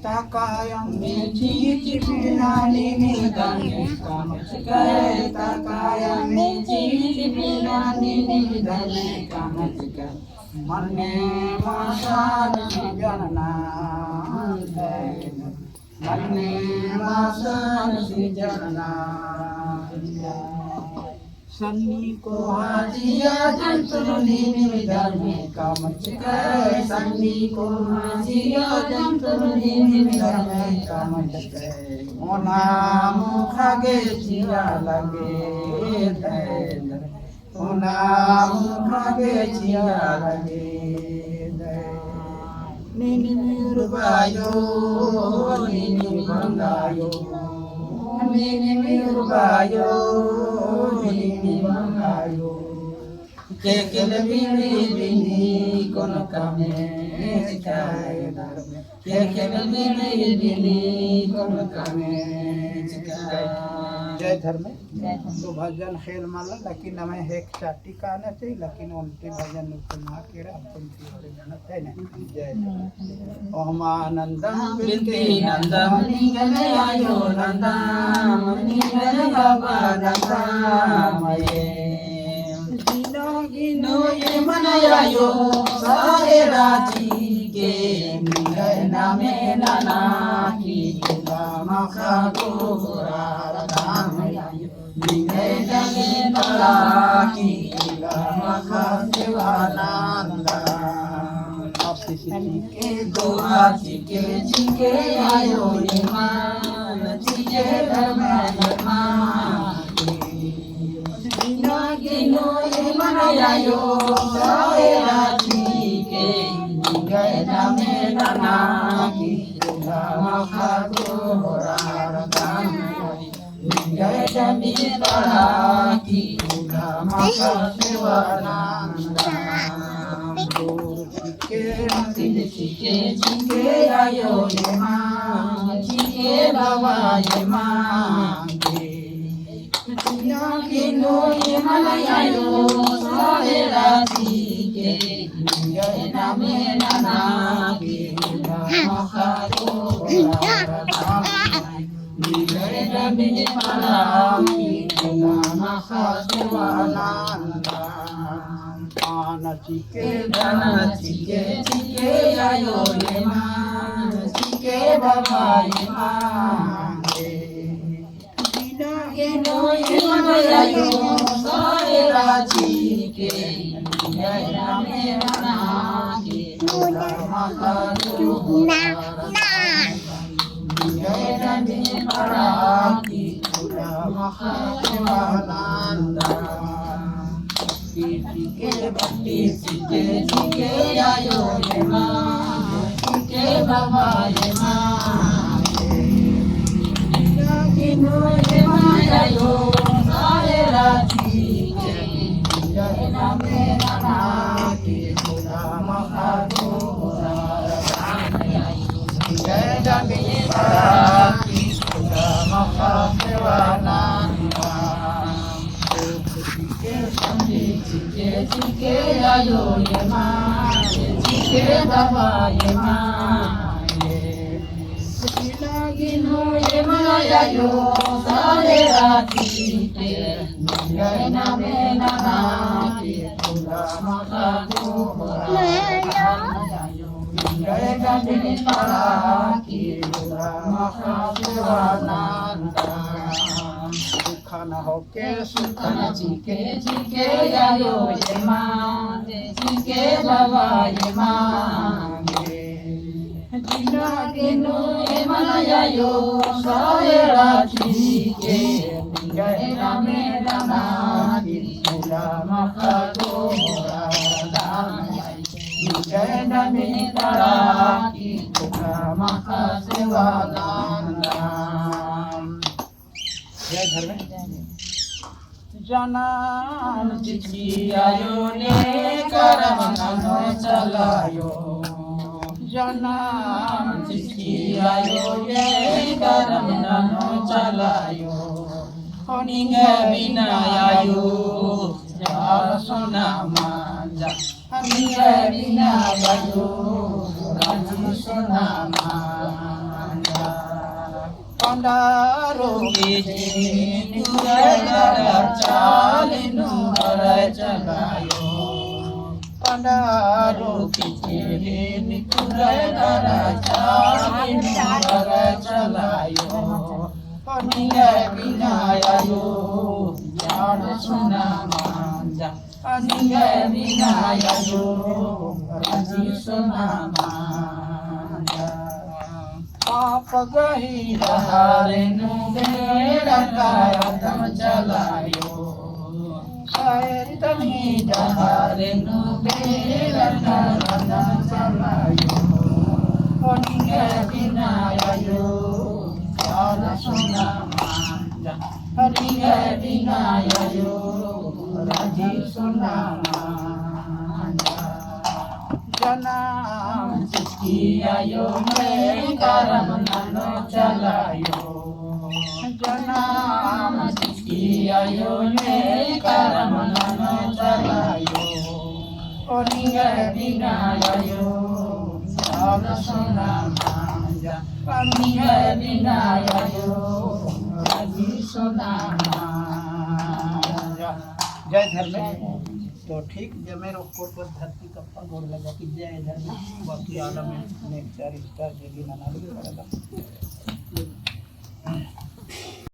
Takayang minci-cipinani dani kamu cikai takayang minci-cipinani dani kamu cikai manne masan sijana manne masan sijana Sani ko hajiya jantuni dani kamu cikai sani ko hajiya jantuni dani kamu cikai ona mukhage jiya lage dai ona mukhage jiya lage dai nini mirbayo nini bangayo nini mirbayo nini bangayo kekele bini kono kame cikai kekele bini kono kame cikai जय धर्म तो भजन खेल माला लेकिन हमें एक चाटी का आना चाहिए लेकिन उनके भजन सुना के अपन है ना जय ओमानंदम बिंदी नंदम निगले आयो नंदम निगले बाबा नंदम ये गिनो गिनो ये मनायो सारे राजी के निगले नामे नाना की मखा गोरा Ningay Shivananda Chike doa chike chike ayo iman chike dharma dharma Gino gino iman ayo saera chike ningay name nana kila makhago horaradam Ningay dami paraki uga makasewananda Chike chike ayo yema chike baba yema Kino kino yema ayo saera chike ningay name nana kila makhago horaradam Ningay dami paraki uga makasewananda Ana chike chike ayo yema chike baba yema Gino gino yema ayo saera chike ningay name nana kila makhago Ningay dami paraki uga makasewananda Chike bhakti chike ayo yema chike baba yema Gino yema ayo saera chike ningay name nana kila makhago horaradam Ningay dami paraki uga makasewananda Chike ayo yema chike baba yema Gino yema ayo saera chike ningay name nana kila makhago horaradam Ningay dami paraki uga makasewananda Sukhana hoke sukhana chike chike ayo yema chike baba yema Gino gino yema ayo saera chike ningay name nana kila makhago horaradam Ningay dami paraki uga makasewananda जय धर्म जनान चिठी आयो ने करम नमो चलायो जन्म चिट्ठी आयो ये कर्म नानो चलायो होनिंग बिना आयो जार सुना मांजा हनिंग बिना आयो राजी सुना मांजा पंडारो के निकुरा चालिनु हर चलायो पंडारो के निकुरा चालिनु हर चलायो होनिंग बिना आयो जार सुना मांजा हनिंग बिना आयो राजी सुना मांजा आप गही हारेनु बेड़ा कायम चलायो शायर तनी हारेनु बेड़ा कायम चलायो होनिंग बिना आयो जार सुना मांजा हनिंग बिना आयो राजी सुना मांजा जन्म चिट्ठी आयो मैं कर्म नानो चलायो जन्म चिट्ठी आयो मैं कर्म नानो चलायो होनिंग बिना आयो जार सुना मांजा हनिंग बिना आयो राजी सुना मांजा। जय धर्मेश। तो ठीक जमे रोको पर धरती कप्पा गोड़ लगा कि जय धर्मेश बाकी आलम में चार स्टार जे भी नाना लगा